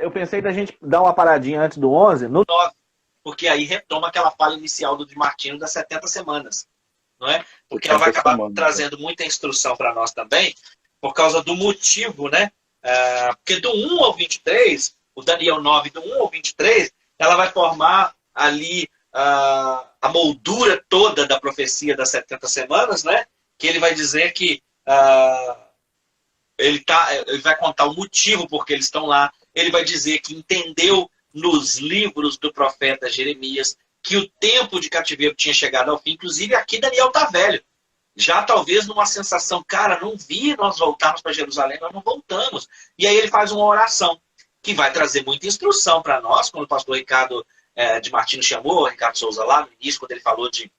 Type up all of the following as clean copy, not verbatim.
Eu pensei da gente dar uma paradinha antes do 11, no 9, porque aí retoma aquela fala inicial do de Martino das 70 semanas, não é? Porque ela vai acabar trazendo muita instrução para nós também, por causa do motivo, né? Porque do 1 ao 23, o Daniel 9, do 1 ao 23, ela vai formar ali a moldura toda da profecia das 70 semanas, né? Que ele vai dizer que ele vai contar o motivo por que eles estão lá. Ele vai dizer que entendeu nos livros do profeta Jeremias que o tempo de cativeiro tinha chegado ao fim. Inclusive, aqui Daniel está velho. Já talvez numa sensação, cara, não vi nós voltarmos para Jerusalém, nós não voltamos. E aí ele faz uma oração que vai trazer muita instrução para nós, como o pastor Ricardo de Martino chamou, Ricardo Souza lá no início, quando ele falou de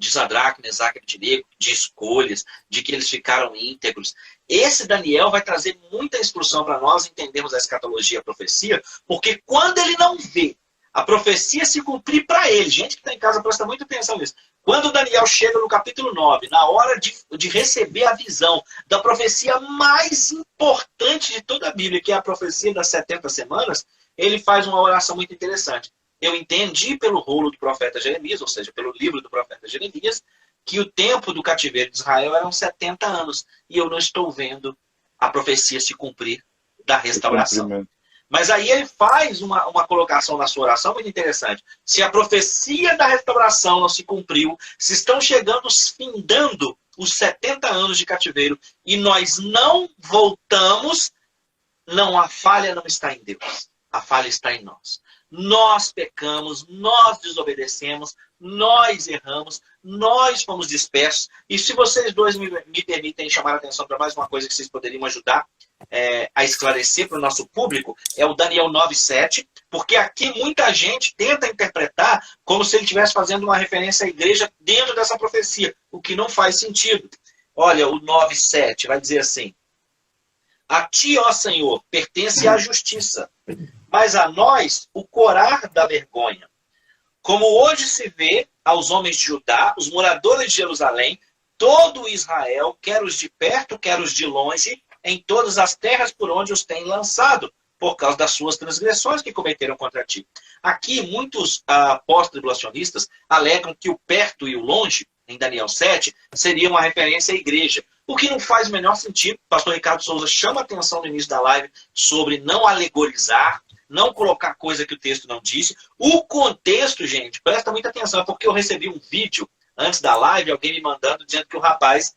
Sadraque, Mesaque e Abednego, de escolhas, de que eles ficaram íntegros. Esse Daniel vai trazer muita instrução para nós entendermos a escatologia, a profecia, porque quando ele não vê a profecia se cumprir para ele, gente que está em casa presta muita atenção nisso, quando Daniel chega no capítulo 9, na hora de receber a visão da profecia mais importante de toda a Bíblia, que é a profecia das 70 semanas, ele faz uma oração muito interessante. Eu entendi pelo rolo do profeta Jeremias, ou seja, pelo livro do profeta Jeremias, que o tempo do cativeiro de Israel eram 70 anos. E eu não estou vendo a profecia se cumprir da restauração. Mas aí ele faz uma colocação na sua oração muito interessante. Se a profecia da restauração não se cumpriu, se estão chegando, findando os 70 anos de cativeiro, e nós não voltamos, a falha não está em Deus. A falha está em nós. Nós pecamos, nós desobedecemos, nós erramos, nós fomos dispersos. E se vocês dois me permitem chamar a atenção para mais uma coisa que vocês poderiam ajudar a esclarecer para o nosso público, é o Daniel 9:7, porque aqui muita gente tenta interpretar como se ele estivesse fazendo uma referência à igreja dentro dessa profecia, o que não faz sentido. Olha, o 9:7 vai dizer assim: a ti, ó Senhor, pertence a justiça, mas a nós o corar da vergonha. Como hoje se vê aos homens de Judá, os moradores de Jerusalém, todo Israel, quer os de perto, quer os de longe, em todas as terras por onde os tem lançado, por causa das suas transgressões que cometeram contra ti. Aqui, muitos pós-tribulacionistas alegam que o perto e o longe, em Daniel 7, seria uma referência à igreja. O que não faz o menor sentido. O pastor Ricardo Souza chama a atenção no início da live sobre não alegorizar, não colocar coisa que o texto não disse. O contexto, gente, presta muita atenção, é porque eu recebi um vídeo antes da live, alguém me mandando, dizendo que o rapaz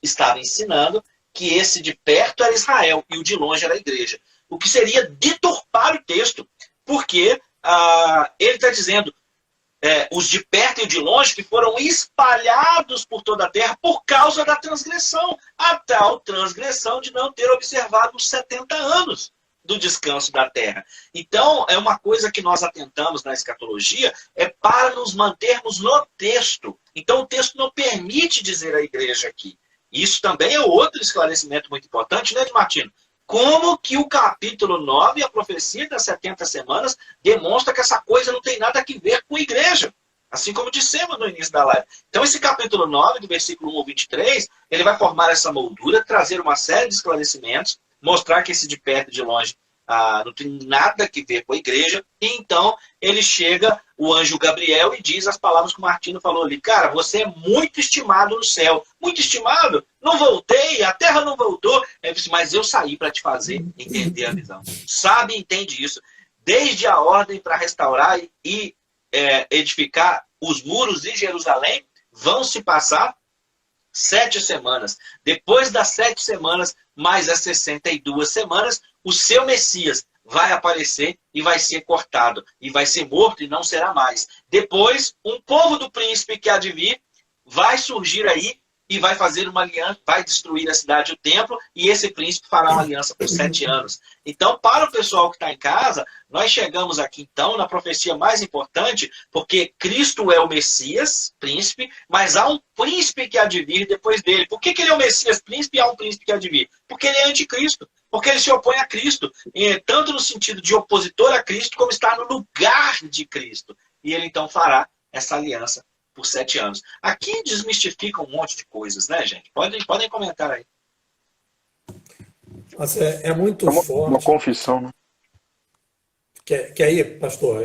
estava ensinando que esse de perto era Israel e o de longe era a igreja. O que seria deturpar o texto, porque ele está dizendo os de perto e de longe que foram espalhados por toda a terra por causa da transgressão. A tal transgressão de não ter observado os 70 anos do descanso da terra. Então, é uma coisa que nós atentamos na escatologia, é para nos mantermos no texto. Então, o texto não permite dizer a igreja aqui. Isso também é outro esclarecimento muito importante, né, Martino? Como que o capítulo 9, a profecia das 70 semanas, demonstra que essa coisa não tem nada a ver com a igreja. Assim como dissemos no início da live. Então, esse capítulo 9, do versículo 1 ao 23, ele vai formar essa moldura, trazer uma série de esclarecimentos, mostrar que esse de perto e de longe não tem nada a ver com a igreja. E então ele chega, o anjo Gabriel, e diz as palavras que o Martino falou ali. Cara, você é muito estimado no céu. Muito estimado? Não voltei, a terra não voltou. Ele disse, mas eu saí para te fazer entender a visão. Sabe, entende isso. Desde a ordem para restaurar e edificar os muros de Jerusalém, vão se passar 7 semanas. Depois das 7 semanas, mais as 62 semanas, o seu Messias vai aparecer e vai ser cortado. E vai ser morto e não será mais. Depois, um povo do príncipe que há de vir vai surgir aí e vai fazer uma aliança, vai destruir a cidade e o templo, e esse príncipe fará uma aliança por 7 anos. Então, para o pessoal que está em casa, nós chegamos aqui, então, na profecia mais importante, porque Cristo é o Messias, príncipe, mas há um príncipe que há de vir depois dele. Por que ele é o Messias, príncipe, e há um príncipe que há de vir? Porque ele é anticristo, porque ele se opõe a Cristo, tanto no sentido de opositor a Cristo, como está no lugar de Cristo. E ele, então, fará essa aliança por 7 anos. Aqui desmistifica um monte de coisas, né, gente? Podem comentar aí. Mas é muito forte. Uma confissão, né? Quer ir, pastor?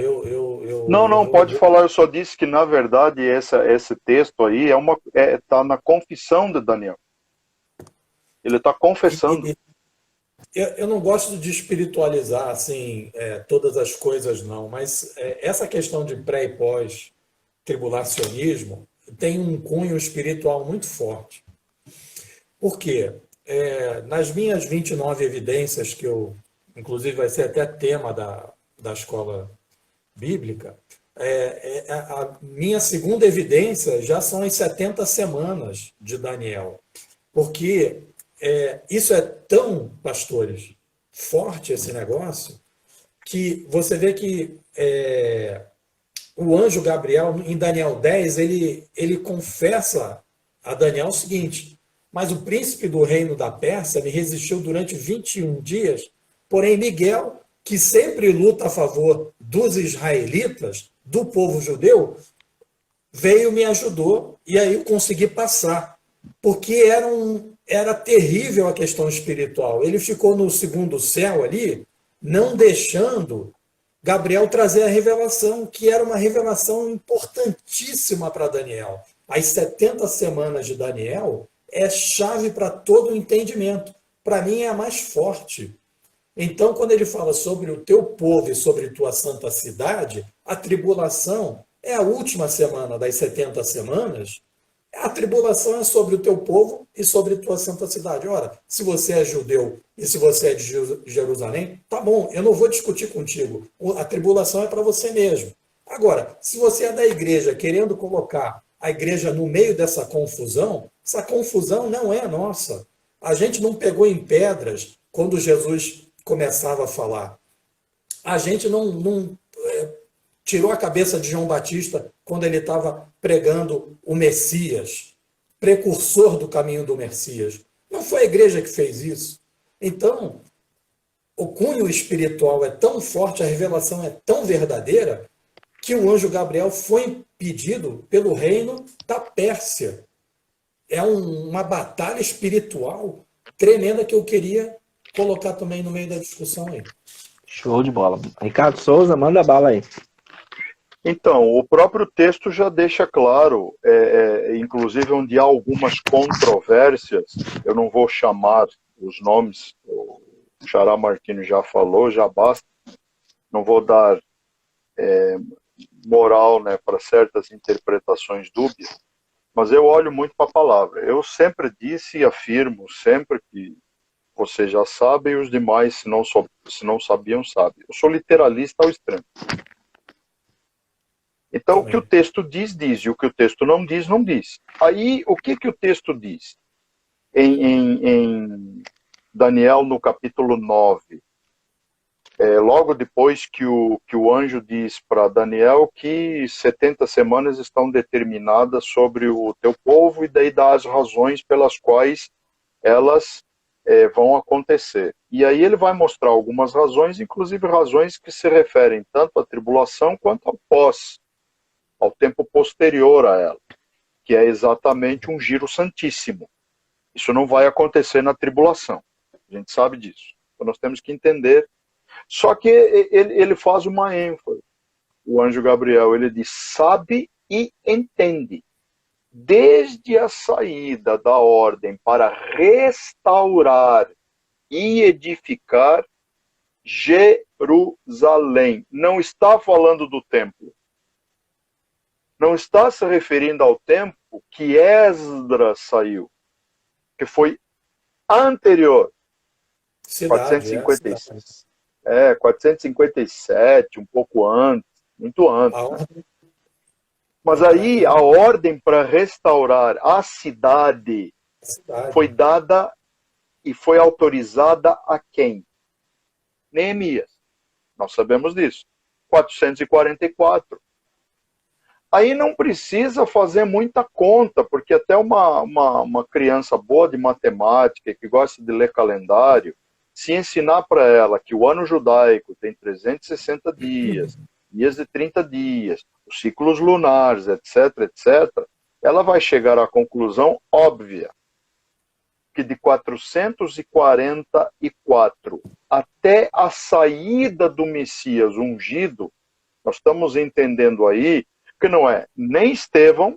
Não, não, pode falar. Eu só disse que, na verdade, esse texto aí tá na confissão de Daniel. Ele está confessando. Eu não gosto de espiritualizar assim todas as coisas, não, mas essa questão de pré e pós-tribulacionismo tem um cunho espiritual muito forte. Por quê? Nas minhas 29 evidências, que eu, inclusive vai ser até tema da escola bíblica, a minha segunda evidência já são as 70 semanas de Daniel. Porque isso é tão, pastores, forte esse negócio, que você vê que o anjo Gabriel, em Daniel 10, ele confessa a Daniel o seguinte: mas o príncipe do reino da Pérsia me resistiu durante 21 dias, porém Miguel, que sempre luta a favor dos israelitas, do povo judeu, veio, me ajudou, e aí eu consegui passar. Porque era terrível a questão espiritual. Ele ficou no segundo céu ali, não deixando Gabriel trazer a revelação, que era uma revelação importantíssima para Daniel. As 70 semanas de Daniel é chave para todo o entendimento. Para mim é a mais forte. Então, quando ele fala sobre o teu povo e sobre tua santa cidade, a tribulação é a última semana das 70 semanas. A tribulação é sobre o teu povo e sobre tua santa cidade. Ora, se você é judeu e se você é de Jerusalém, tá bom, eu não vou discutir contigo. A tribulação é para você mesmo. Agora, se você é da igreja querendo colocar a igreja no meio dessa confusão, essa confusão não é nossa. A gente não pegou em pedras quando Jesus começava a falar. A gente não tirou a cabeça de João Batista quando ele estava pregando o Messias, precursor do caminho do Messias. Não foi a igreja que fez isso. Então, o cunho espiritual é tão forte, a revelação é tão verdadeira, que o anjo Gabriel foi impedido pelo reino da Pérsia. É uma batalha espiritual tremenda que eu queria colocar também no meio da discussão aí. Show de bola. Ricardo Souza, manda bala aí. Então, o próprio texto já deixa claro, inclusive onde há algumas controvérsias, eu não vou chamar os nomes, o Xará Martins já falou, já basta, não vou dar moral, né, para certas interpretações dúbias, mas eu olho muito para a palavra. Eu sempre disse e afirmo, sempre que vocês já sabem, e os demais, se não sabiam, sabem. Eu sou literalista ao extremo. Então, o que o texto diz, diz, e o que o texto não diz, não diz. Aí, o que o texto diz? Em Daniel, no capítulo 9, logo depois que o anjo diz para Daniel que 70 semanas estão determinadas sobre o teu povo, e daí dá as razões pelas quais elas vão acontecer. E aí ele vai mostrar algumas razões, inclusive razões que se referem tanto à tribulação quanto ao tempo posterior a ela, que é exatamente um giro santíssimo. Isso não vai acontecer na tribulação. A gente sabe disso. Então nós temos que entender. Só que ele faz uma ênfase. O anjo Gabriel, ele diz, sabe e entende. Desde a saída da ordem para restaurar e edificar Jerusalém. Não está falando do templo. Não está se referindo ao tempo que Esdras saiu, que foi anterior, Cidade, 456. 457, um pouco antes, muito antes. Né? Mas aí a ordem para restaurar a cidade foi dada e foi autorizada a quem? Neemias. Nós sabemos disso. 444. Aí não precisa fazer muita conta, porque até uma criança boa de matemática, que gosta de ler calendário, se ensinar para ela que o ano judaico tem 360 dias, dias de 30 dias, os ciclos lunares, etc., etc., ela vai chegar à conclusão óbvia. que de 444 até a saída do Messias ungido, nós estamos entendendo aí que não é nem Estevão,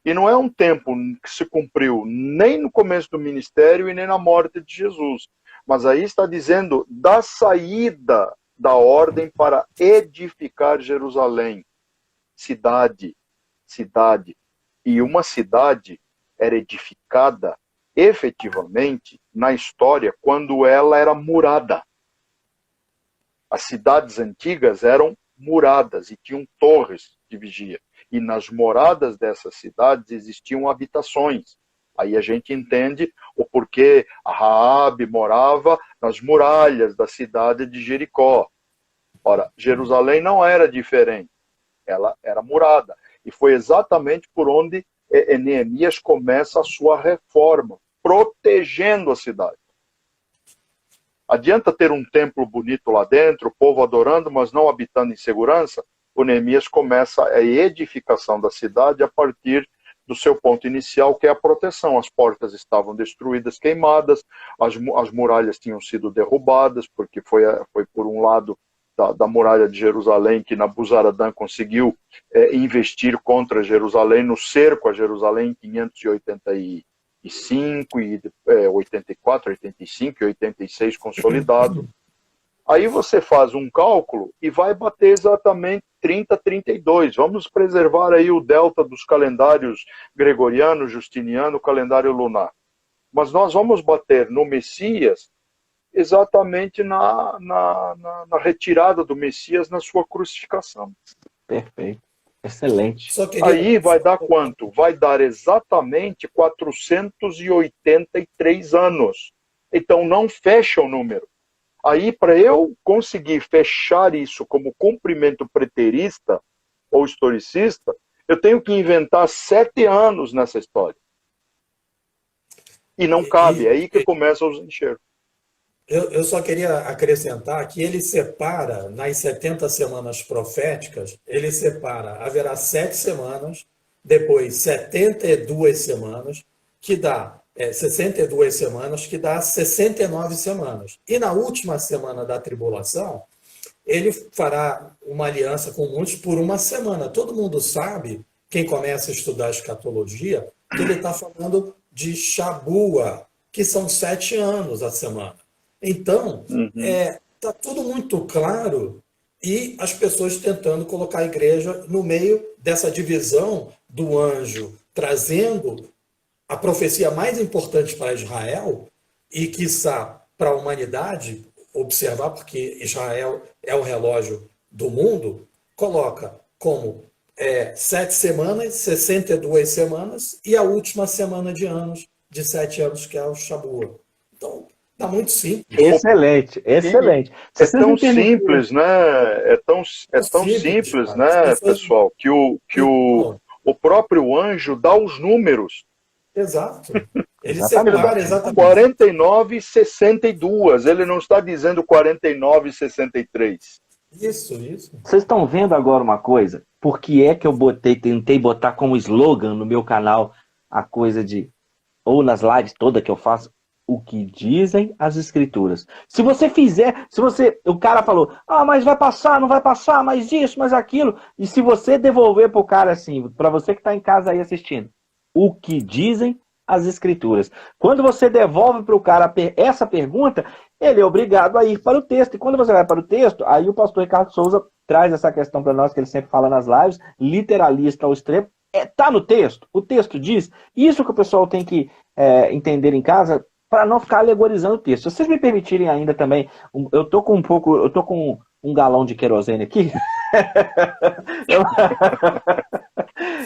e não é um tempo que se cumpriu nem no começo do ministério e nem na morte de Jesus. Mas aí está dizendo da saída da ordem para edificar Jerusalém. Cidade. E uma cidade era edificada efetivamente na história quando ela era murada. As cidades antigas eram muradas e tinham torres de vigia. E nas moradas dessas cidades existiam habitações. Aí a gente entende o porquê a Raabe morava nas muralhas da cidade de Jericó. Ora, Jerusalém não era diferente. Ela era murada. E foi exatamente por onde Neemias começa a sua reforma, protegendo a cidade. Adianta ter um templo bonito lá dentro, o povo adorando, mas não habitando em segurança? O Neemias começa a edificação da cidade a partir do seu ponto inicial, que é a proteção. As portas estavam destruídas, queimadas, as muralhas tinham sido derrubadas, porque foi por um lado da muralha de Jerusalém que Nabuzaradã conseguiu investir contra Jerusalém, no cerco a Jerusalém em 585, 84, 85 e 86 consolidado. Aí você faz um cálculo e vai bater exatamente 30, 32. Vamos preservar aí o delta dos calendários gregoriano, justiniano, calendário lunar. Mas nós vamos bater no Messias exatamente na retirada do Messias na sua crucificação. Perfeito. Excelente. Aí vai dar quanto? Vai dar exatamente 483 anos. Então não fecha o número. Aí, para eu conseguir fechar isso como cumprimento preterista ou historicista, eu tenho que inventar 7 anos nessa história. E não cabe, é aí que começam os enxergos. Eu só queria acrescentar que ele separa, nas 70 semanas proféticas, ele separa, haverá 7 semanas, depois 72 semanas, que dá 62 semanas, que dá 69 semanas. E na última semana da tribulação, ele fará uma aliança com muitos por uma semana. Todo mundo sabe, quem começa a estudar escatologia, que ele está falando de Shabua, que são 7 anos a semana. Então, está tudo muito claro e as pessoas tentando colocar a igreja no meio dessa divisão do anjo, trazendo a profecia mais importante para Israel e, quiçá, para a humanidade, observar, porque Israel é o relógio do mundo, coloca como 7 semanas, 62 semanas e a última semana de anos, de 7 anos, que é o Shabua. Então, está muito simples. Excelente. É tão simples, né? É tão simples, né, pessoal, que o próprio anjo dá os números. Exato. Ele separa exatamente. 49 e 62. Ele não está dizendo 49 e 63. Isso. Vocês estão vendo agora uma coisa? Por que é que eu tentei botar como slogan no meu canal a coisa de, ou nas lives todas que eu faço, o que dizem as escrituras. Se você fizer, o cara falou, mas vai passar, não vai passar, mas isso, mas aquilo, e se você devolver pro cara assim, para você que está em casa aí assistindo, o que dizem as escrituras. Quando você devolve para o cara essa pergunta, ele é obrigado a ir para o texto. E quando você vai para o texto, aí o pastor Ricardo Souza traz essa questão para nós, que ele sempre fala nas lives, literalista ao extremo. Está no texto. O texto diz. Isso que o pessoal tem que entender em casa, para não ficar alegorizando o texto. Se vocês me permitirem ainda também, eu tô com um galão de querosene aqui.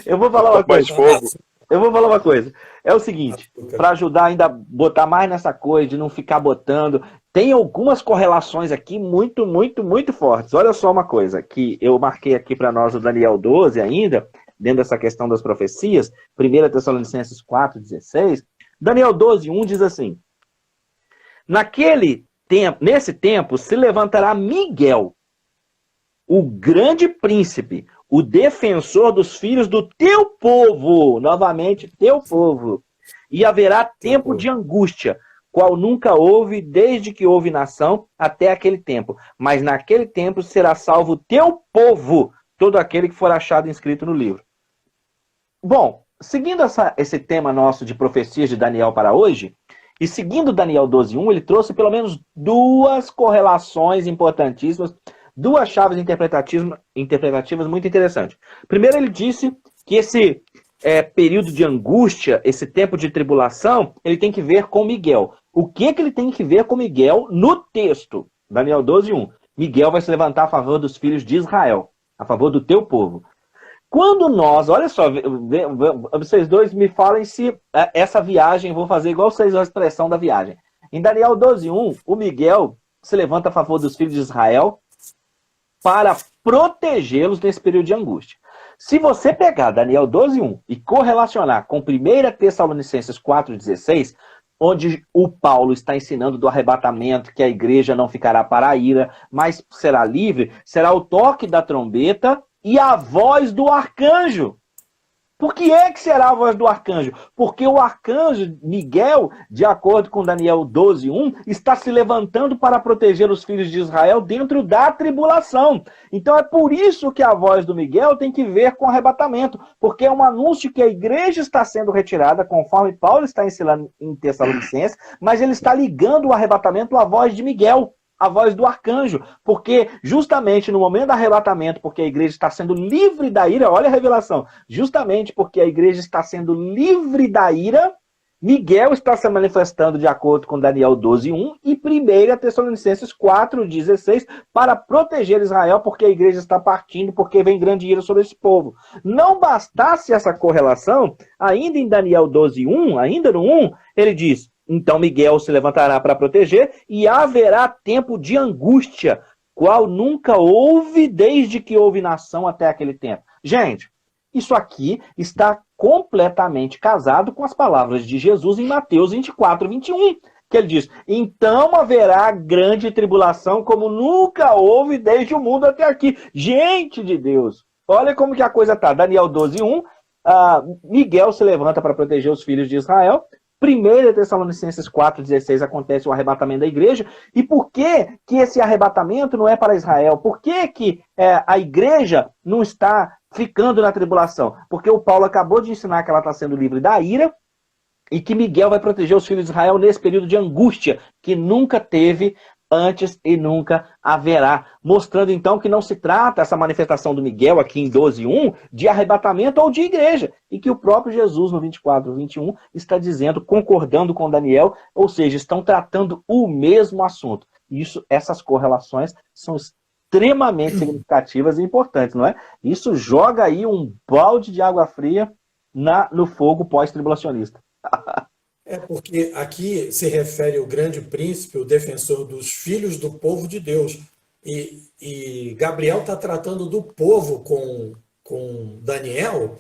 Eu vou falar uma coisa. Eu vou falar uma coisa. É o seguinte, para ajudar ainda a botar mais nessa coisa, de não ficar botando, tem algumas correlações aqui muito, muito, muito fortes. Olha só uma coisa, que eu marquei aqui para nós o Daniel 12 ainda, dentro dessa questão das profecias, 1 Tessalonicenses 4,16, Daniel 12:1 diz assim, nesse tempo se levantará Miguel, o grande príncipe, o defensor dos filhos do teu povo, novamente, teu povo, E haverá tempo de angústia, qual nunca houve, desde que houve nação, até aquele tempo. Mas naquele tempo será salvo o teu povo, todo aquele que for achado inscrito no livro. Bom, seguindo esse tema nosso de profecias de Daniel para hoje, e seguindo Daniel 12:1, ele trouxe pelo menos duas correlações importantíssimas, duas chaves interpretativas muito interessantes. Primeiro, ele disse que esse período de angústia, esse tempo de tribulação, ele tem que ver com Miguel. O que ele tem que ver com Miguel no texto? Daniel 12:1. Miguel vai se levantar a favor dos filhos de Israel, a favor do teu povo. Quando nós, olha só, vocês dois me falem se essa viagem, vou fazer igual vocês a expressão da viagem. Em Daniel 12:1, o Miguel se levanta a favor dos filhos de Israel para protegê-los nesse período de angústia. Se você pegar Daniel 12:1 e correlacionar com 1 Tessalonicenses 4:16, onde o Paulo está ensinando do arrebatamento, que a igreja não ficará para a ira, mas será livre, será o toque da trombeta e a voz do arcanjo. Por que é que será a voz do arcanjo? Porque o arcanjo Miguel, de acordo com Daniel 12:1, está se levantando para proteger os filhos de Israel dentro da tribulação. Então é por isso que a voz do Miguel tem que ver com arrebatamento, porque é um anúncio que a igreja está sendo retirada, conforme Paulo está ensinando em Tessalonicenses, mas ele está ligando o arrebatamento à voz de Miguel, a voz do arcanjo, porque justamente no momento do arrebatamento, porque a igreja está sendo livre da ira, olha a revelação, justamente porque a igreja está sendo livre da ira, Miguel está se manifestando de acordo com Daniel 12:1 e 1 Tessalonicenses 4:16 para proteger Israel, porque a igreja está partindo, porque vem grande ira sobre esse povo. Não bastasse essa correlação, ainda em Daniel 12:1, ainda no 1, ele diz: então Miguel se levantará para proteger e haverá tempo de angústia, qual nunca houve desde que houve nação até aquele tempo. Gente, isso aqui está completamente casado com as palavras de Jesus em Mateus 24:21, que ele diz: então haverá grande tribulação como nunca houve desde o mundo até aqui. Gente de Deus, olha como que a coisa está. Daniel 12:1, Miguel se levanta para proteger os filhos de Israel. 1 Tessalonicenses 4:16 acontece o arrebatamento da igreja. E por que que esse arrebatamento não é para Israel? Por que que a igreja não está ficando na tribulação? Porque o Paulo acabou de ensinar que ela está sendo livre da ira e que Miguel vai proteger os filhos de Israel nesse período de angústia que nunca teve antes e nunca haverá. Mostrando então que não se trata essa manifestação do Miguel aqui em 12:1 de arrebatamento ou de igreja. E que o próprio Jesus no 24:21 está dizendo, concordando com Daniel, ou seja, estão tratando o mesmo assunto. Essas correlações são extremamente significativas e importantes, não é? Isso joga aí um balde de água fria no fogo pós-tribulacionista. É porque aqui se refere ao grande príncipe, o defensor dos filhos do povo de Deus. E Gabriel está tratando do povo com Daniel,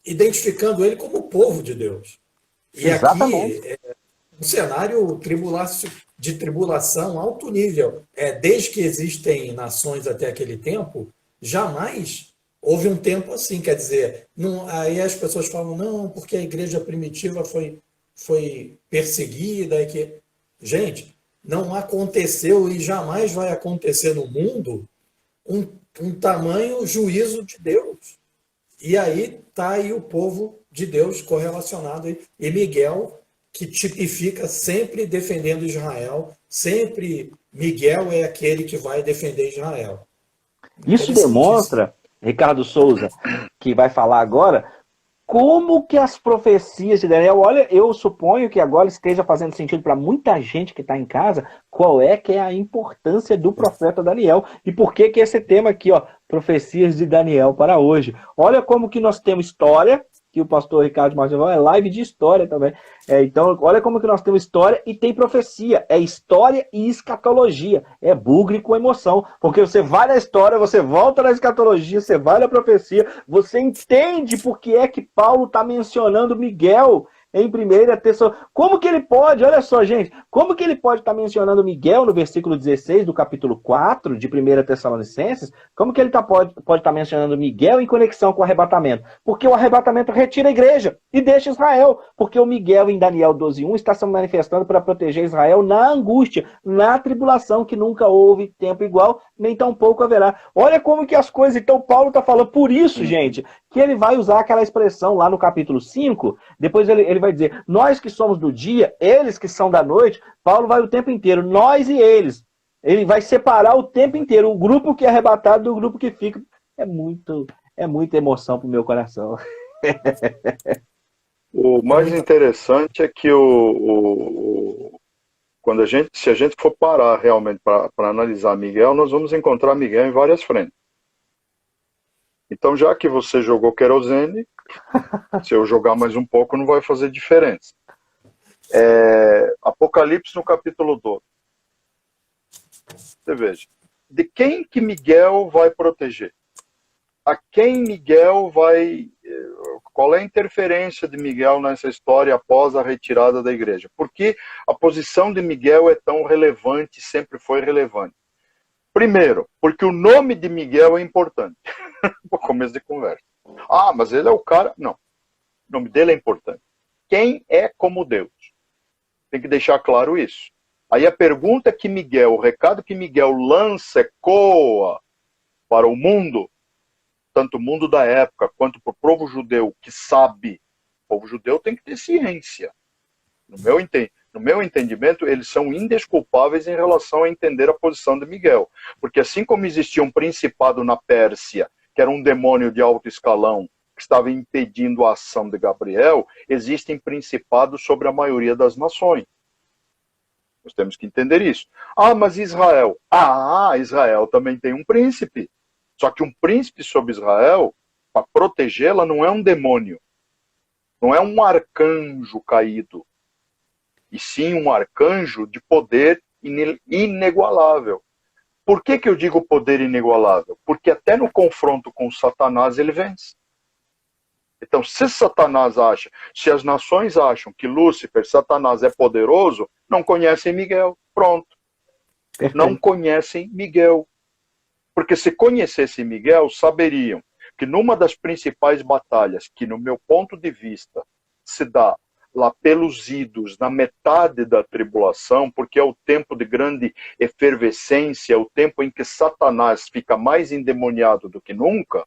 identificando ele como o povo de Deus. E exatamente. Aqui é um cenário de tribulação alto nível. Desde que existem nações até aquele tempo, jamais houve um tempo assim. Quer dizer, aí as pessoas falam, não, porque a igreja primitiva foi perseguida. Gente, não aconteceu e jamais vai acontecer no mundo um tamanho juízo de Deus. E aí está aí o povo de Deus correlacionado. E Miguel, que tipifica sempre defendendo Israel, sempre Miguel é aquele que vai defender Israel. Isso demonstra, Ricardo Souza, que vai falar agora, como que as profecias de Daniel, olha, eu suponho que agora esteja fazendo sentido para muita gente que está em casa, qual é que é a importância do profeta Daniel e por que que esse tema aqui, ó, profecias de Daniel para hoje. Olha como que nós temos história, que o pastor Ricardo Martins é live de história também. Então, olha como que nós temos história e tem profecia. É história e escatologia. É bugre com emoção. Porque você vai na história, você volta na escatologia, você vai na profecia, você entende por que é que Paulo está mencionando Miguel em 1 Tessalonicenses. Como que ele pode, olha só, gente, como que ele pode estar mencionando Miguel no versículo 16 do capítulo 4 de 1 Tessalonicenses? Como que ele pode estar mencionando Miguel em conexão com o arrebatamento? Porque o arrebatamento retira a igreja e deixa Israel. Porque o Miguel, em Daniel 12:1, está se manifestando para proteger Israel na angústia, na tribulação, que nunca houve tempo igual, nem tampouco haverá. Olha como que as coisas... Então, Paulo está falando, por isso, gente, que ele vai usar aquela expressão lá no capítulo 5, depois ele vai dizer, nós que somos do dia, eles que são da noite. Paulo vai o tempo inteiro, nós e eles. Ele vai separar o tempo inteiro, o grupo que é arrebatado do grupo que fica. É muita emoção para o meu coração. O mais interessante é que quando se a gente for parar realmente para analisar Miguel, nós vamos encontrar Miguel em várias frentes. Então, já que você jogou querosene, se eu jogar mais um pouco, não vai fazer diferença. Apocalipse no capítulo 12. Você veja, de quem que Miguel vai proteger? A quem Miguel vai... Qual é a interferência de Miguel nessa história após a retirada da igreja? Por que a posição de Miguel é tão relevante, sempre foi relevante? Primeiro, porque o nome de Miguel é importante. No começo de conversa. Ah, mas ele é o cara... Não. O nome dele é importante. Quem é como Deus? Tem que deixar claro isso. Aí a pergunta que Miguel, o recado que Miguel lança, ecoa para o mundo, tanto o mundo da época quanto para o povo judeu que sabe. O povo judeu tem que ter ciência. No meu entendimento, eles são indesculpáveis em relação a entender a posição de Miguel. Porque assim como existia um principado na Pérsia, que era um demônio de alto escalão, que estava impedindo a ação de Gabriel, existem principados sobre a maioria das nações. Nós temos que entender isso. Ah, mas Israel? Israel também tem um príncipe. Só que um príncipe sobre Israel, para protegê-la, não é um demônio. Não é um arcanjo caído. E sim um arcanjo de poder inigualável. Por que eu digo poder inigualável? Porque até no confronto com Satanás ele vence. Então, se Satanás acha, se as nações acham que Lúcifer, Satanás é poderoso, não conhecem Miguel. Pronto. Perfeito. Não conhecem Miguel. Porque se conhecessem Miguel, saberiam que numa das principais batalhas, que no meu ponto de vista se dá lá pelos idos, na metade da tribulação, porque é o tempo de grande efervescência, é o tempo em que Satanás fica mais endemoniado do que nunca.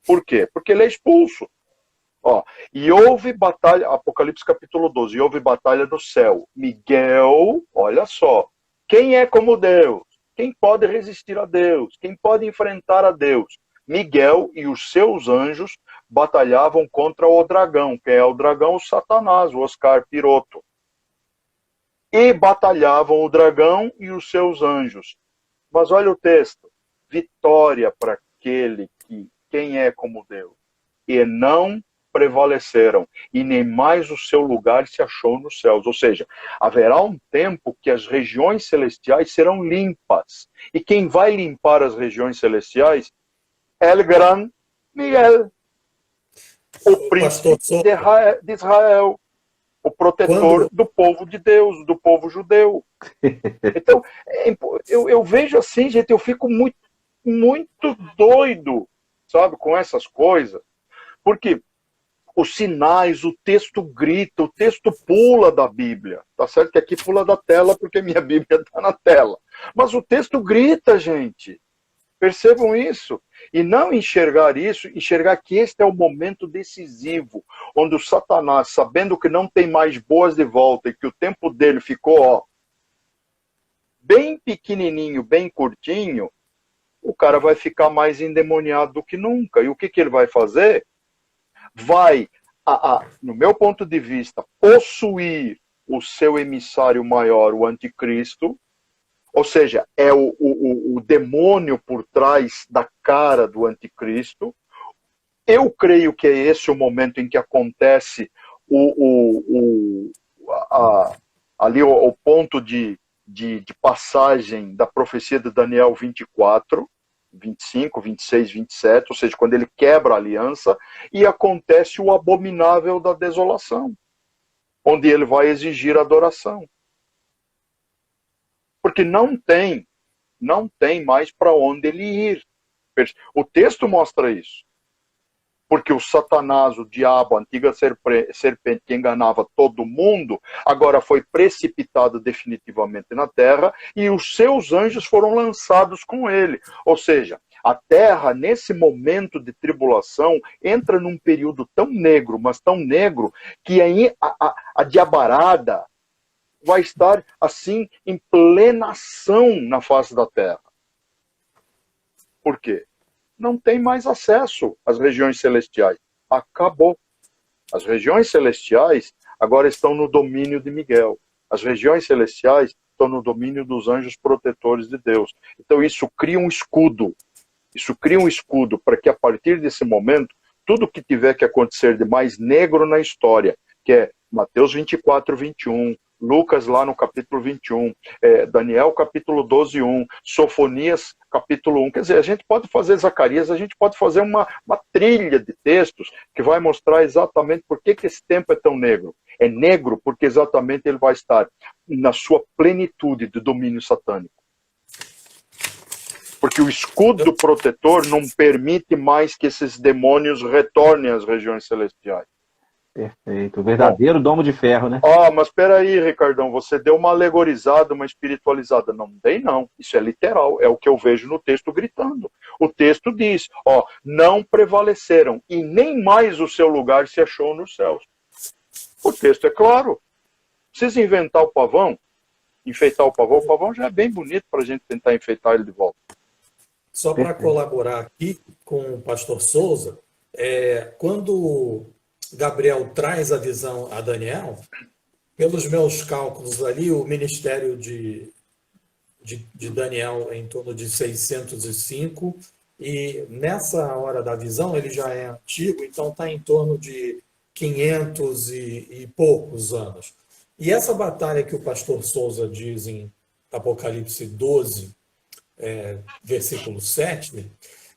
Por quê? Porque ele é expulso. E houve batalha, Apocalipse capítulo 12, e houve batalha no céu. Miguel, olha só, quem é como Deus? Quem pode resistir a Deus? Quem pode enfrentar a Deus? Miguel e os seus anjos batalhavam contra o dragão. Quem é o dragão? O Satanás, o Oscar Piroto. E batalhavam o dragão e os seus anjos. Mas olha o texto. Vitória para aquele que quem é como Deus. E não prevaleceram, e nem mais o seu lugar se achou nos céus. Ou seja, haverá um tempo que as regiões celestiais serão limpas. E quem vai limpar as regiões celestiais? El Gran Miguel, o príncipe de Israel, o protetor do povo de Deus, do povo judeu. Então, eu vejo assim, gente, eu fico muito, muito doido, sabe, com essas coisas, porque os sinais, o texto grita, o texto pula da Bíblia. Tá certo que aqui pula da tela porque minha Bíblia está na tela. Mas o texto grita, gente. Percebam isso. E não enxergar isso, enxergar que este é o momento decisivo, onde o Satanás, sabendo que não tem mais boas de volta e que o tempo dele ficou bem pequenininho, bem curtinho, o cara vai ficar mais endemoniado do que nunca. E o que ele vai fazer? Vai, no meu ponto de vista, possuir o seu emissário maior, o anticristo, ou seja, é o demônio por trás da cara do anticristo. Eu creio que é esse o momento em que acontece ali o ponto de passagem da profecia de Daniel 24, 25, 26, 27, ou seja, quando ele quebra a aliança, e acontece o abominável da desolação. onde ele vai exigir adoração. Porque não tem mais para onde ele ir. O texto mostra isso. Porque o Satanás, o diabo, a antiga serpente que enganava todo mundo, agora foi precipitado definitivamente na terra e os seus anjos foram lançados com ele. Ou seja, a terra, nesse momento de tribulação, entra num período tão negro, mas tão negro, que aí a diabarada vai estar assim em plena ação na face da terra. Por quê? Não tem mais acesso às regiões celestiais. Acabou. As regiões celestiais agora estão no domínio de Miguel. As regiões celestiais estão no domínio dos anjos protetores de Deus. Então isso cria um escudo. Isso cria um escudo para que a partir desse momento, tudo que tiver que acontecer de mais negro na história, que é Mateus 24, 21, Lucas lá no capítulo 21, Daniel capítulo 12, 1, Sofonias capítulo 1. Quer dizer, a gente pode fazer Zacarias, a gente pode fazer uma trilha de textos que vai mostrar exatamente por que esse tempo é tão negro. É negro porque exatamente ele vai estar na sua plenitude de domínio satânico. Porque o escudo protetor não permite mais que esses demônios retornem às regiões celestiais. Perfeito. O verdadeiro domo de ferro, né? Mas espera aí, Ricardão, você deu uma alegorizada, uma espiritualizada. Não dei, não. Isso é literal. É o que eu vejo no texto gritando. O texto diz, não prevaleceram e nem mais o seu lugar se achou nos céus. O texto é claro. Precisa inventar o pavão, enfeitar o pavão já é bem bonito para a gente tentar enfeitar ele de volta. Só para colaborar aqui com o pastor Souza, quando Gabriel traz a visão a Daniel, pelos meus cálculos ali, o ministério de Daniel é em torno de 605, e nessa hora da visão ele já é antigo, então está em torno de 500 e poucos anos. E essa batalha que o pastor Souza diz em Apocalipse 12, versículo 7,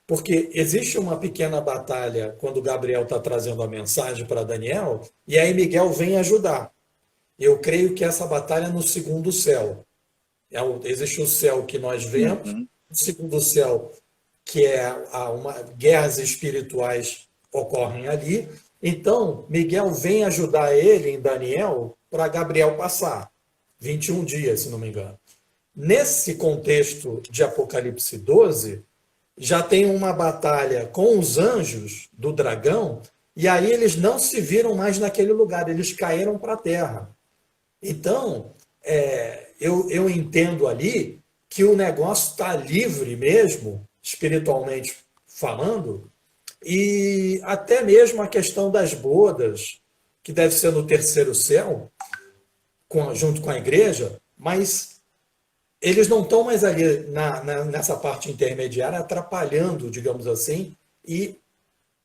porque existe uma pequena batalha quando Gabriel está trazendo a mensagem para Daniel, e aí Miguel vem ajudar. Eu creio que essa batalha é no segundo céu. Existe o céu que nós vemos, o segundo céu, que guerras espirituais ocorrem ali. Então, Miguel vem ajudar ele em Daniel para Gabriel passar. 21 dias, se não me engano. Nesse contexto de Apocalipse 12, já tem uma batalha com os anjos do dragão, e aí eles não se viram mais naquele lugar, eles caíram para a terra. Então, eu entendo ali que o negócio está livre mesmo, espiritualmente falando, e até mesmo a questão das bodas, que deve ser no terceiro céu, junto com a igreja, mas eles não estão mais ali nessa parte intermediária atrapalhando, digamos assim, e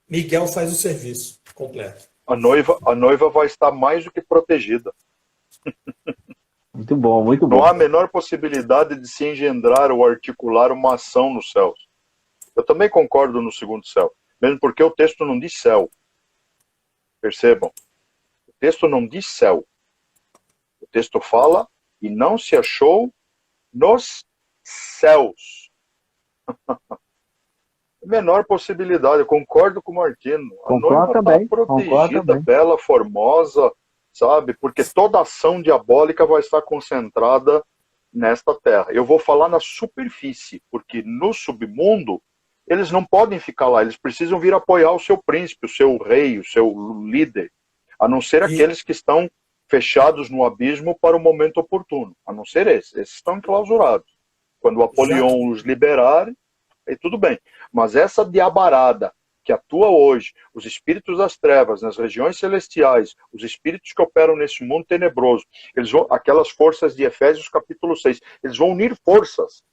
Miguel faz o serviço completo. A noiva vai estar mais do que protegida. Muito bom, muito bom. Não há a menor possibilidade de se engendrar ou articular uma ação nos céus. Eu também concordo no segundo céu, mesmo porque o texto não diz céu. Percebam, o texto não diz céu. O texto fala, e não se achou nos céus. Menor possibilidade, eu concordo com o Martino. A noiva está protegida, bela, formosa, sabe? Porque toda ação diabólica vai estar concentrada nesta terra. Eu vou falar na superfície, porque no submundo eles não podem ficar lá, eles precisam vir apoiar o seu príncipe, o seu rei, o seu líder, a não ser aqueles que estão fechados no abismo para o momento oportuno, a não ser esses estão enclausurados. Quando o Apolion os liberar, aí tudo bem. Mas essa diabarada que atua hoje, os espíritos das trevas, nas regiões celestiais, os espíritos que operam nesse mundo tenebroso, aquelas forças de Efésios capítulo 6, eles vão unir forças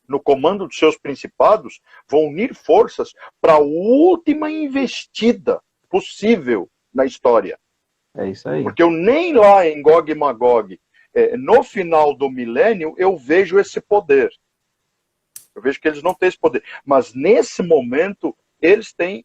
no comando dos seus principados, vão unir forças para a última investida possível na história. É isso aí. Porque eu nem lá em Gog e Magog, no final do milênio, eu vejo esse poder. Eu vejo que eles não têm esse poder. Mas nesse momento,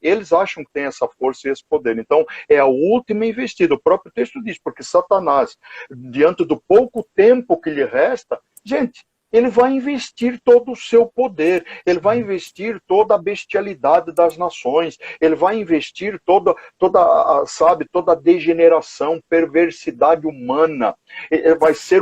eles acham que tem essa força e esse poder. Então, é a última investida. O próprio texto diz, porque Satanás, diante do pouco tempo que lhe resta, gente, ele vai investir todo o seu poder, ele vai investir toda a bestialidade das nações, ele vai investir toda a degeneração, perversidade humana. Vai ser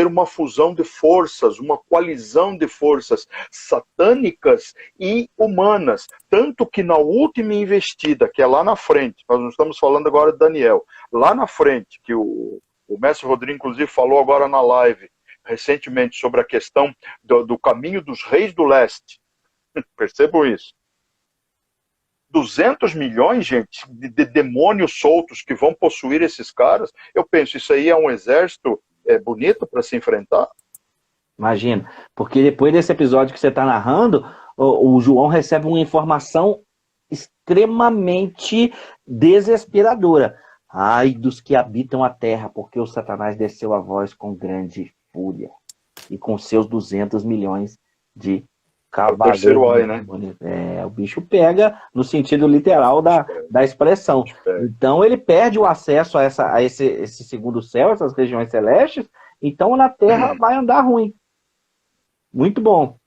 uma fusão de forças, uma coalizão de forças satânicas e humanas. Tanto que na última investida, que é lá na frente, nós não estamos falando agora de Daniel, lá na frente, que o mestre Rodrigo, inclusive, falou agora na live, recentemente, sobre a questão do caminho dos reis do leste. Percebam isso. 200 milhões, gente, de demônios soltos que vão possuir esses caras. Eu penso, isso aí é um exército bonito para se enfrentar? Imagina. Porque depois desse episódio que você está narrando, o João recebe uma informação extremamente desesperadora. Ai dos que habitam a terra, porque o Satanás desceu a voz com grande fúria e com seus 200 milhões de cavaleiros. O terceiro ai, né? O bicho pega no sentido literal da expressão. Então ele perde o acesso a esse segundo céu, essas regiões celestes, então na terra vai andar ruim. Muito bom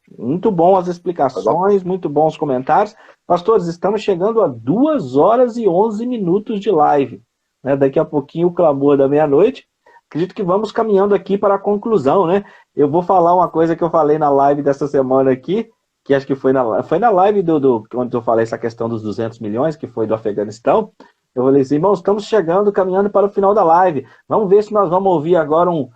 as explicações, muito bons comentários. Pastores, estamos chegando a 2 horas e 11 minutos de live. Né? Daqui a pouquinho o clamor da meia-noite. Acredito que vamos caminhando aqui para a conclusão, né? Eu vou falar uma coisa que eu falei na live dessa semana aqui, que acho que foi na live onde eu falei essa questão dos 200 milhões, que foi do Afeganistão. Eu falei assim, irmãos, estamos caminhando para o final da live. Vamos ver se nós vamos ouvir agora um...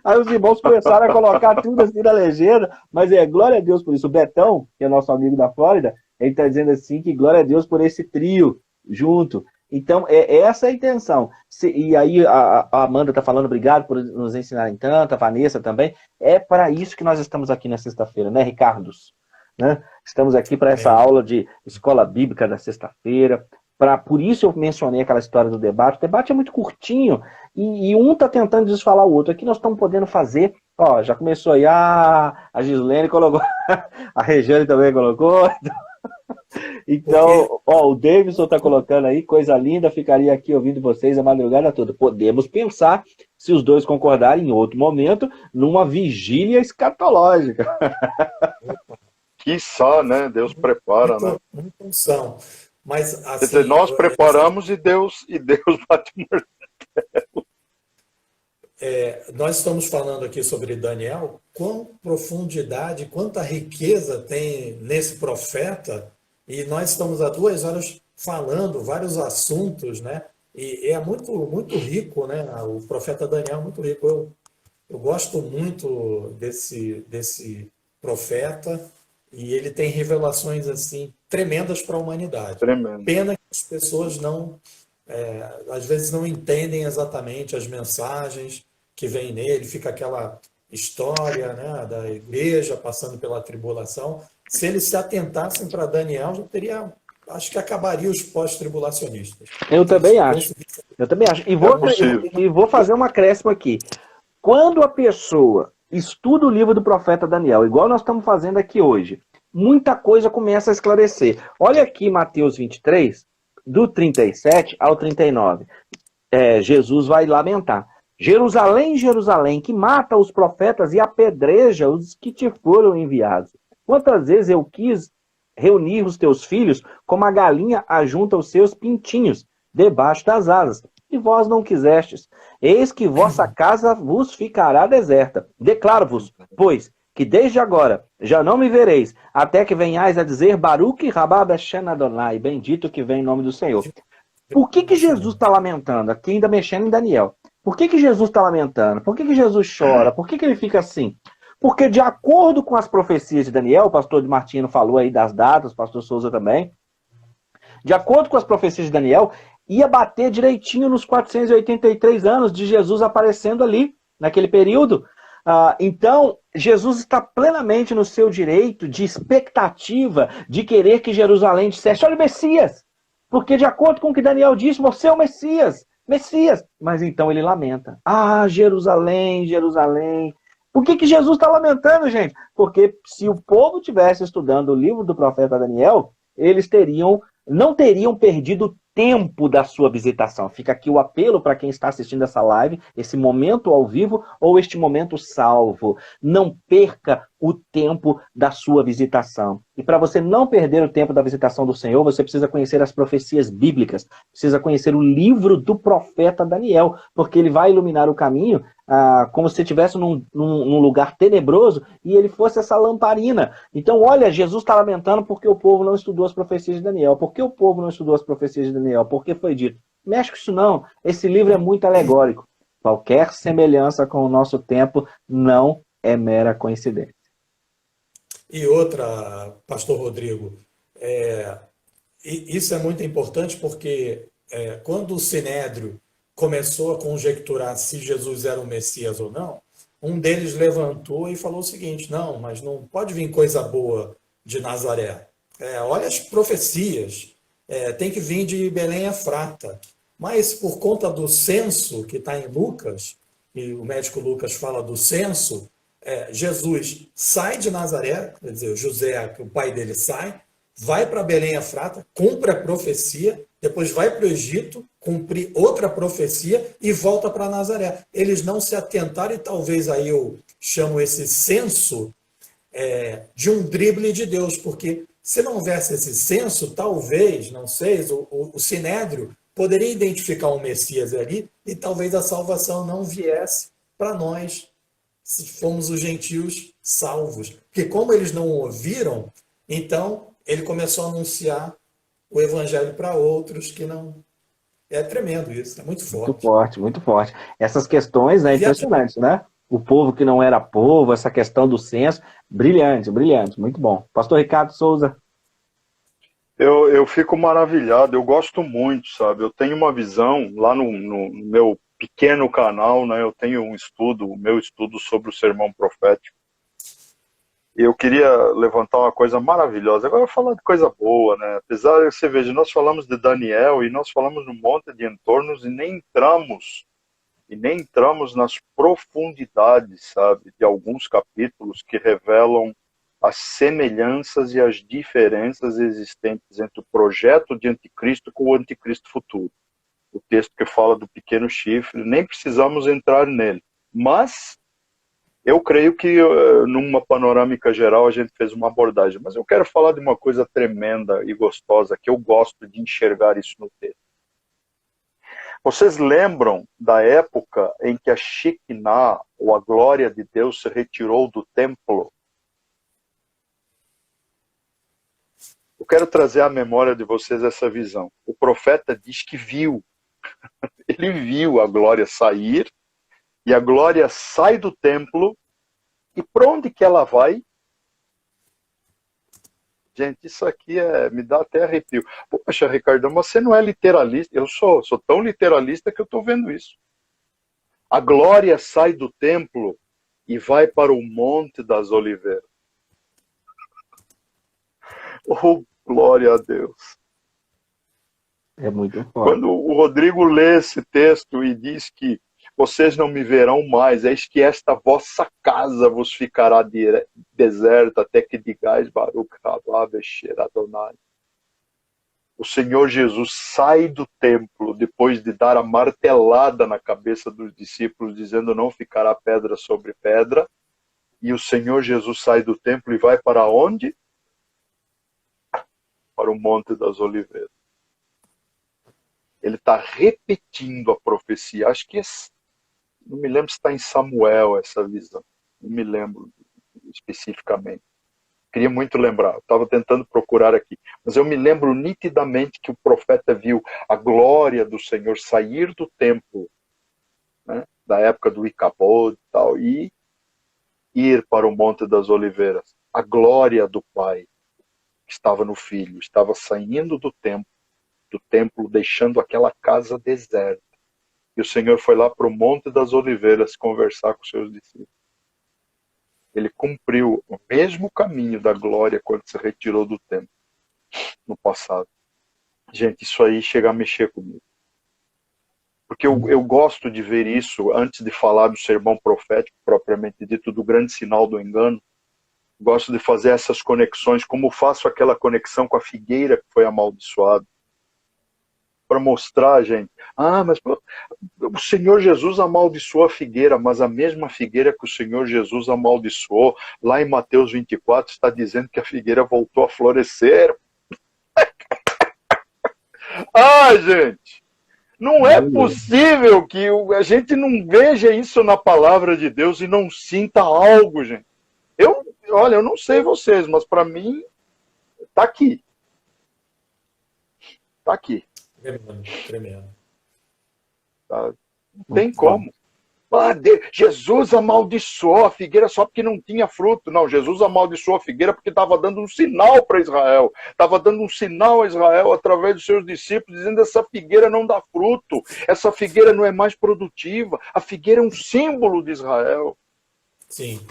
Aí os irmãos começaram a colocar tudo assim na legenda, mas glória a Deus por isso. O Betão, que é nosso amigo da Flórida, ele está dizendo assim que glória a Deus por esse trio junto. Então, essa é a intenção. E aí a Amanda está falando, obrigado por nos ensinarem tanto, a Vanessa também. É para isso que nós estamos aqui na sexta-feira, né, Ricardos? Né? Estamos aqui para essa aula de escola bíblica da sexta-feira. Por isso eu mencionei aquela história do debate. O debate é muito curtinho e um está tentando desfalar o outro. Aqui nós estamos podendo fazer... Ó, já começou aí, a Gislene colocou, a Regiane também colocou... Então, o Davidson está colocando aí, coisa linda, ficaria aqui ouvindo vocês a madrugada toda. Podemos pensar, se os dois concordarem, em outro momento, numa vigília escatológica. Quiçá, né? Deus prepara, né? Muita unção. Mas, assim, quer dizer, nós preparamos e Deus bate o martelo. Nós estamos falando aqui sobre Daniel, quão profundidade, quanta riqueza tem nesse profeta, e nós estamos há 2 horas falando vários assuntos, né? E é muito, muito rico, né? O profeta Daniel é muito rico. Eu gosto muito desse profeta, e ele tem revelações assim tremendas para a humanidade. Tremendo. Pena que as pessoas às vezes não entendem exatamente as mensagens que vem nele, fica aquela história, né, da igreja passando pela tribulação. Se eles se atentassem para Daniel, já teria, acho que acabaria os pós-tribulacionistas. Eu também acho. E vou fazer um acréscimo aqui. Quando a pessoa estuda o livro do profeta Daniel, igual nós estamos fazendo aqui hoje, muita coisa começa a esclarecer. Olha aqui Mateus 23, do 37 ao 39. Jesus vai lamentar. Jerusalém, Jerusalém, que mata os profetas e apedreja os que te foram enviados. Quantas vezes eu quis reunir os teus filhos, como a galinha ajunta os seus pintinhos, debaixo das asas, e vós não quisestes. Eis que vossa casa vos ficará deserta. Declaro-vos, pois, que desde agora já não me vereis, até que venhais a dizer, Baruch rabá beshen Adonai, bendito que vem em nome do Senhor. Por que Jesus está lamentando? Aqui ainda mexendo em Daniel. Por que Jesus está lamentando? Por que Jesus chora? Por que ele fica assim? Porque de acordo com as profecias de Daniel, o pastor Martino falou aí das datas, o pastor Souza também, de acordo com as profecias de Daniel, ia bater direitinho nos 483 anos de Jesus aparecendo ali, naquele período. Então, Jesus está plenamente no seu direito de expectativa, de querer que Jerusalém dissesse, olha o Messias, porque de acordo com o que Daniel disse, você é o Messias. Mas então ele lamenta. Jerusalém, Jerusalém, Por que Jesus está lamentando, gente? Porque se o povo tivesse estudando o livro do profeta Daniel, eles não teriam perdido tempo da sua visitação. Fica aqui o apelo para quem está assistindo essa live, esse momento ao vivo ou este momento salvo. Não perca o tempo da sua visitação. E para você não perder o tempo da visitação do Senhor, você precisa conhecer as profecias bíblicas, precisa conhecer o livro do profeta Daniel, porque ele vai iluminar o caminho como se estivesse num lugar tenebroso e ele fosse essa lamparina. Então, olha, Jesus está lamentando porque o povo não estudou as profecias de Daniel. Por que o povo não estudou as profecias de Daniel? Porque foi dito. Mexe com isso não. Esse livro é muito alegórico. Qualquer semelhança com o nosso tempo não é mera coincidência. E outra, pastor Rodrigo, isso é muito importante porque quando o Sinédrio começou a conjecturar se Jesus era o Messias ou não, um deles levantou e falou o seguinte: não, mas não pode vir coisa boa de Nazaré. Olha as profecias, tem que vir de Belém Efrata. Mas por conta do censo que está em Lucas, e o médico Lucas fala do censo, Jesus sai de Nazaré, quer dizer, José, o pai dele sai, vai para Belém Efrata, cumpre a profecia, depois vai para o Egito, cumprir outra profecia e volta para Nazaré. Eles não se atentaram, e talvez aí eu chamo esse censo de um drible de Deus, porque se não houvesse esse censo, talvez, não sei, o Sinédrio poderia identificar um Messias ali e talvez a salvação não viesse para nós, se fomos os gentios salvos. Porque como eles não ouviram, então ele começou a anunciar o evangelho para outros que não... É tremendo isso, é muito forte. Muito forte, muito forte. Essas questões, impressionantes, né? O povo que não era povo, essa questão do censo, brilhante, brilhante, muito bom. Pastor Ricardo Souza. Eu fico maravilhado, eu gosto muito, sabe? Eu tenho uma visão lá no meu pequeno canal, né? Eu tenho o meu estudo sobre o sermão profético. Eu queria levantar uma coisa maravilhosa. Agora eu vou falar de coisa boa, né? Apesar de você veja, nós falamos de Daniel e nós falamos num monte de entornos e nem entramos nas profundidades, sabe, de alguns capítulos que revelam as semelhanças e as diferenças existentes entre o projeto de anticristo com o anticristo futuro. O texto que fala do pequeno chifre, nem precisamos entrar nele. Mas eu creio que numa panorâmica geral a gente fez uma abordagem. Mas eu quero falar de uma coisa tremenda e gostosa, que eu gosto de enxergar isso no texto. Vocês lembram da época em que a Shekinah, ou a glória de Deus, se retirou do templo? Eu quero trazer à memória de vocês essa visão. O profeta diz que viu. Ele viu a glória sair, e a glória sai do templo, e para onde que ela vai? Gente, isso aqui me dá até arrepio. Poxa, Ricardo, mas você não é literalista? Eu sou tão literalista que eu estou vendo isso. A glória sai do templo e vai para o Monte das Oliveiras. Oh, glória a Deus. É muito forte. Quando o Rodrigo lê esse texto e diz que vocês não me verão mais, eis que esta vossa casa vos ficará deserta até que digais Baruch rabá besher Adonai. O Senhor Jesus sai do templo depois de dar a martelada na cabeça dos discípulos, dizendo não ficará pedra sobre pedra. E o Senhor Jesus sai do templo e vai para onde? Para o Monte das Oliveiras. Ele está repetindo a profecia. Acho que não me lembro se está em Samuel essa visão. Não me lembro especificamente. Queria muito lembrar. Estava tentando procurar aqui. Mas eu me lembro nitidamente que o profeta viu a glória do Senhor sair do templo, né, da época do Icabod e tal, e ir para o Monte das Oliveiras. A glória do Pai que estava no Filho estava saindo do templo, deixando aquela casa deserta. E o Senhor foi lá para o Monte das Oliveiras conversar com seus discípulos. Ele cumpriu o mesmo caminho da glória quando se retirou do templo no passado. Gente, isso aí chega a mexer comigo. Porque porque eu gosto de ver isso antes de falar do sermão profético, propriamente dito, do grande sinal do engano. Gosto de fazer essas conexões, como faço aquela conexão com a figueira que foi amaldiçoada. Para mostrar, gente, mas o Senhor Jesus amaldiçoou a figueira, mas a mesma figueira que o Senhor Jesus amaldiçoou, lá em Mateus 24, está dizendo que a figueira voltou a florescer. Gente, não é possível que a gente não veja isso na palavra de Deus e não sinta algo, gente. Olha, eu não sei vocês, mas para mim, tá aqui. Tá aqui. Tremendo. Tá? Não tem como. Jesus amaldiçoou a figueira só porque não tinha fruto. Não, Jesus amaldiçoou a figueira porque estava dando um sinal para Israel. Estava dando um sinal a Israel através dos seus discípulos, dizendo: essa figueira não dá fruto, essa figueira não é mais produtiva. A figueira é um símbolo de Israel. Sim.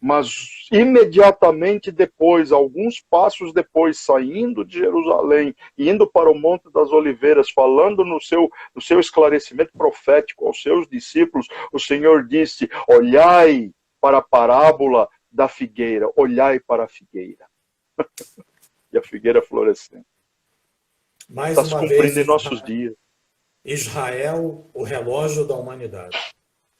Mas imediatamente depois, alguns passos depois, saindo de Jerusalém, indo para o Monte das Oliveiras, falando no seu esclarecimento profético aos seus discípulos, o Senhor disse: olhai para a parábola da figueira, olhai para a figueira. E a figueira florescendo. Mais está se uma cumprindo vez, em nossos dias. Israel, o relógio da humanidade.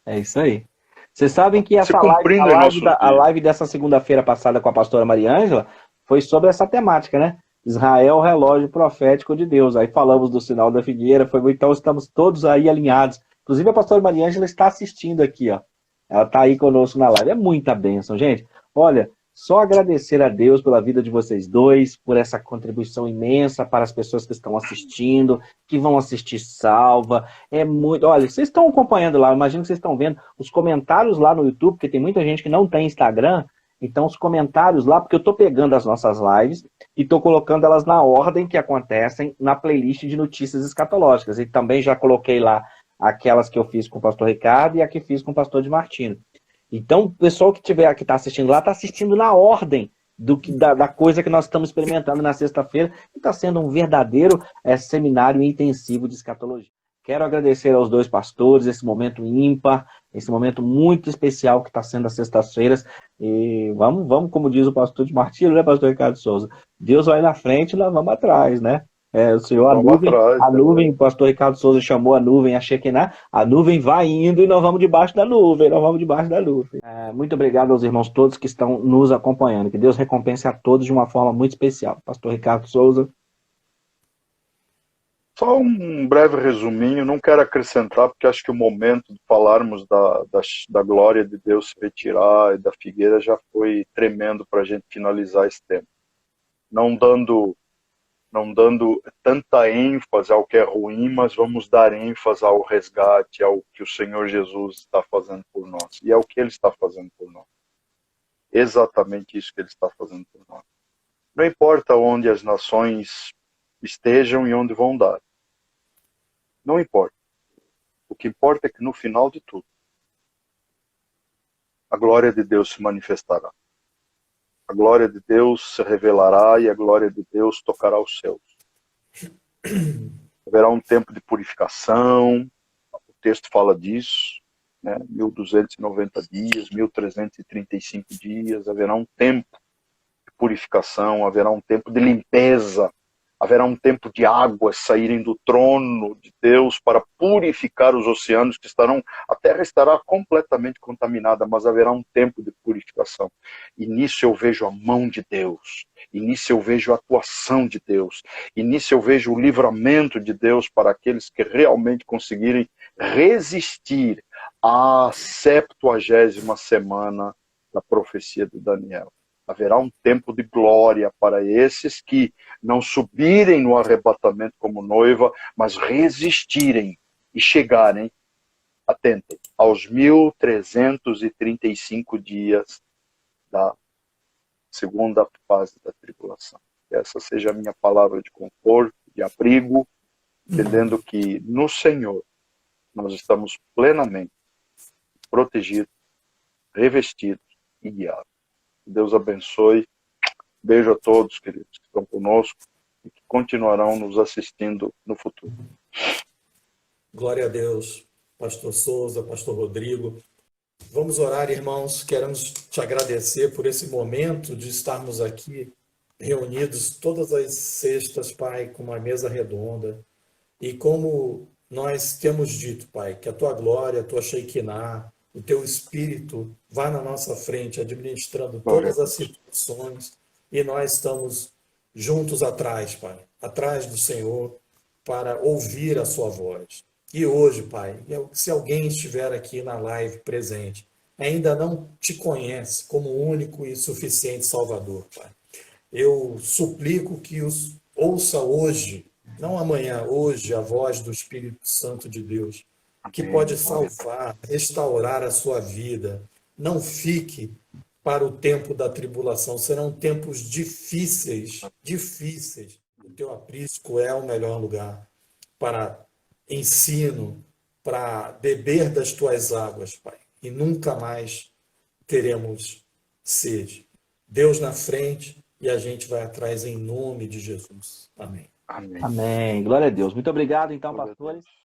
É isso aí. Vocês sabem que essa a live dessa segunda-feira passada com a pastora Mariângela foi sobre essa temática, né? Israel, o relógio profético de Deus. Aí falamos do sinal da figueira, então estamos todos aí alinhados. Inclusive a pastora Mariângela está assistindo aqui, ó. Ela está aí conosco na live. É muita bênção, gente. Olha, só agradecer a Deus pela vida de vocês dois, por essa contribuição imensa para as pessoas que estão assistindo, que vão assistir salva. É muito. Olha, vocês estão acompanhando lá, imagino que vocês estão vendo os comentários lá no YouTube, porque tem muita gente que não tem Instagram. Então, os comentários lá, porque eu estou pegando as nossas lives e estou colocando elas na ordem que acontecem na playlist de notícias escatológicas. E também já coloquei lá aquelas que eu fiz com o pastor Ricardo e a que fiz com o pastor de Martino. Então, o pessoal que está assistindo lá, está assistindo na ordem da coisa que nós estamos experimentando na sexta-feira, e está sendo um verdadeiro seminário intensivo de escatologia. Quero agradecer aos dois pastores, esse momento ímpar, esse momento muito especial que está sendo as sextas-feiras. E vamos, como diz o pastor de Martino, né, pastor Ricardo Souza? Deus vai na frente e nós vamos atrás, né? O Senhor, a nuvem, o pastor Ricardo Souza chamou a nuvem, a Shekinah, a nuvem vai indo e nós vamos debaixo da nuvem, muito obrigado aos irmãos todos que estão nos acompanhando, que Deus recompense a todos de uma forma muito especial. Pastor Ricardo Souza. Só um breve resuminho, não quero acrescentar, porque acho que o momento de falarmos da glória de Deus se retirar e da figueira já foi tremendo para a gente finalizar esse tema. Não dando tanta ênfase ao que é ruim, mas vamos dar ênfase ao resgate, ao que o Senhor Jesus está fazendo por nós. E é o que Ele está fazendo por nós. Exatamente isso que Ele está fazendo por nós. Não importa onde as nações estejam e onde vão dar. Não importa. O que importa é que no final de tudo, a glória de Deus se manifestará. A glória de Deus se revelará e a glória de Deus tocará os céus. Haverá um tempo de purificação, o texto fala disso, né? 1290 dias, 1335 dias, haverá um tempo de purificação, haverá um tempo de limpeza, haverá um tempo de águas saírem do trono de Deus para purificar os oceanos que estarão... A terra estará completamente contaminada, mas haverá um tempo de purificação. E nisso eu vejo a mão de Deus. E nisso eu vejo a atuação de Deus. E nisso eu vejo o livramento de Deus para aqueles que realmente conseguirem resistir à 70ª semana da profecia de Daniel. Haverá um tempo de glória para esses que não subirem no arrebatamento como noiva, mas resistirem e chegarem, atentem, aos 1335 dias da segunda fase da tribulação. Que essa seja a minha palavra de conforto, de abrigo, entendendo que no Senhor nós estamos plenamente protegidos, revestidos e guiados. Deus abençoe. Beijo a todos, queridos, que estão conosco e que continuarão nos assistindo no futuro. Glória a Deus, pastor Souza, pastor Rodrigo. Vamos orar, irmãos. Queremos te agradecer por esse momento de estarmos aqui reunidos todas as sextas, Pai, com uma mesa redonda. E como nós temos dito, Pai, que a tua glória, a tua Shekinah, o teu Espírito vá na nossa frente, administrando todas as situações, e nós estamos juntos atrás, Pai, atrás do Senhor, para ouvir a sua voz. E hoje, Pai, se alguém estiver aqui na live presente, ainda não te conhece como único e suficiente Salvador, Pai, eu suplico que os ouça hoje, não amanhã, hoje, a voz do Espírito Santo de Deus, que pode salvar, restaurar a sua vida. Não fique para o tempo da tribulação, serão tempos difíceis, difíceis. O teu aprisco é o melhor lugar para ensino, para beber das tuas águas, Pai, e nunca mais teremos sede. Deus na frente e a gente vai atrás em nome de Jesus. Amém. Amém. Amém. Glória a Deus. Muito obrigado, então, pastores.